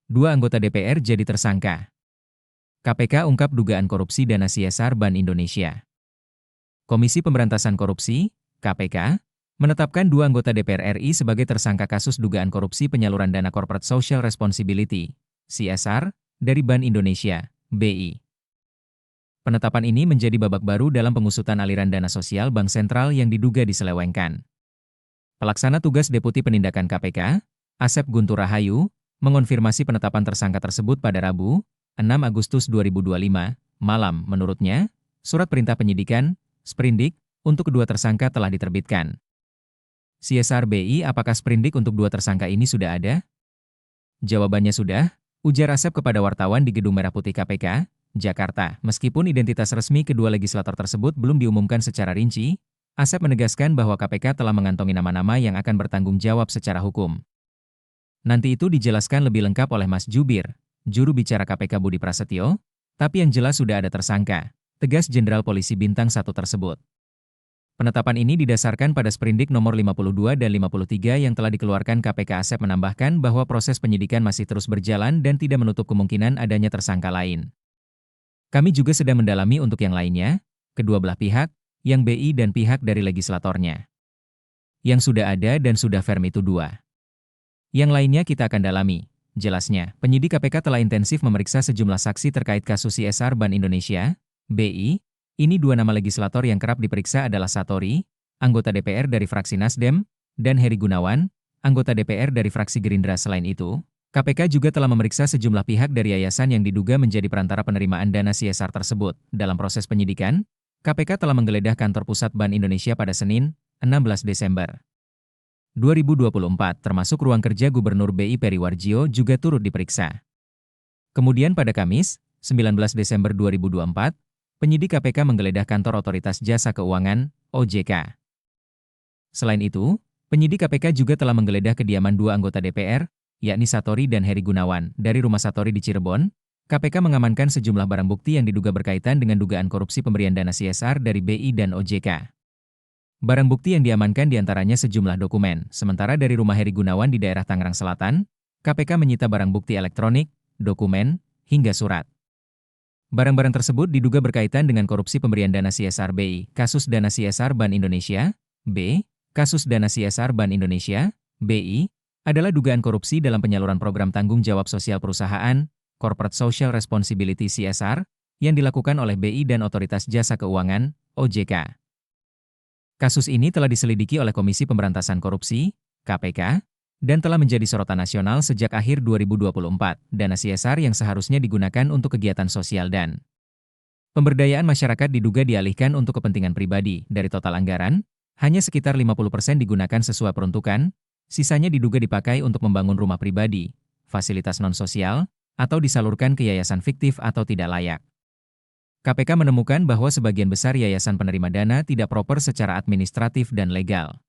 Dua anggota DPR jadi tersangka. KPK ungkap dugaan korupsi dana CSR Bank Indonesia. Komisi Pemberantasan Korupsi, KPK, menetapkan dua anggota DPR RI sebagai tersangka kasus dugaan korupsi penyaluran dana Corporate Social Responsibility, CSR, dari Bank Indonesia, BI. Penetapan ini menjadi babak baru dalam pengusutan aliran dana sosial Bank Sentral yang diduga diselewengkan. Pelaksana tugas Deputi Penindakan KPK, Asep Guntur Rahayu, mengonfirmasi penetapan tersangka tersebut pada Rabu, 6 Agustus 2025, malam. Menurutnya, surat perintah penyidikan, Sprindik, untuk kedua tersangka telah diterbitkan. CSR BI, apakah sprindik untuk dua tersangka ini sudah ada? Jawabannya sudah, ujar Asep kepada wartawan di Gedung Merah Putih KPK, Jakarta. Meskipun identitas resmi kedua legislator tersebut belum diumumkan secara rinci, Asep menegaskan bahwa KPK telah mengantongi nama-nama yang akan bertanggung jawab secara hukum. Nanti itu dijelaskan lebih lengkap oleh Mas Jubir, juru bicara KPK Budi Prasetyo, tapi yang jelas sudah ada tersangka, tegas Jenderal Polisi Bintang 1 tersebut. Penetapan ini didasarkan pada Sprindik nomor 52 dan 53 yang telah dikeluarkan KPK. Asep menambahkan bahwa proses penyidikan masih terus berjalan dan tidak menutup kemungkinan adanya tersangka lain. Kami juga sedang mendalami untuk yang lainnya, kedua belah pihak, yang BI dan pihak dari legislatornya. Yang sudah ada dan sudah firm itu dua. Yang lainnya kita akan dalami, jelasnya. Penyidik KPK telah intensif memeriksa sejumlah saksi terkait kasus CSR Bank Indonesia, BI. Ini dua nama legislator yang kerap diperiksa adalah Satori, anggota DPR dari fraksi Nasdem, dan Heri Gunawan, anggota DPR dari fraksi Gerindra. Selain itu, KPK juga telah memeriksa sejumlah pihak dari yayasan yang diduga menjadi perantara penerimaan dana CSR tersebut. Dalam proses penyidikan, KPK telah menggeledah kantor pusat Bank Indonesia pada Senin, 16 Desember 2024, termasuk ruang kerja Gubernur BI Periwarjio juga turut diperiksa. Kemudian pada Kamis, 19 Desember 2024, penyidik KPK menggeledah kantor Otoritas Jasa Keuangan, OJK. Selain itu, penyidik KPK juga telah menggeledah kediaman dua anggota DPR, yakni Satori dan Heri Gunawan. Dari rumah Satori di Cirebon, KPK mengamankan sejumlah barang bukti yang diduga berkaitan dengan dugaan korupsi pemberian dana CSR dari BI dan OJK. Barang bukti yang diamankan diantaranya sejumlah dokumen, sementara dari rumah Heri Gunawan di daerah Tangerang Selatan, KPK menyita barang bukti elektronik, dokumen, hingga surat. Barang-barang tersebut diduga berkaitan dengan korupsi pemberian dana CSR BI, kasus dana CSR Bank Indonesia, B, kasus dana CSR Bank Indonesia, BI, adalah dugaan korupsi dalam penyaluran program tanggung jawab sosial perusahaan, Corporate Social Responsibility CSR, yang dilakukan oleh BI dan Otoritas Jasa Keuangan, OJK. Kasus ini telah diselidiki oleh Komisi Pemberantasan Korupsi, KPK, dan telah menjadi sorotan nasional sejak akhir 2024. Dana CSR yang seharusnya digunakan untuk kegiatan sosial dan pemberdayaan masyarakat diduga dialihkan untuk kepentingan pribadi. Dari total anggaran, hanya sekitar 50% digunakan sesuai peruntukan, sisanya diduga dipakai untuk membangun rumah pribadi, fasilitas non-sosial, atau disalurkan ke yayasan fiktif atau tidak layak. KPK menemukan bahwa sebagian besar yayasan penerima dana tidak proper secara administratif dan legal.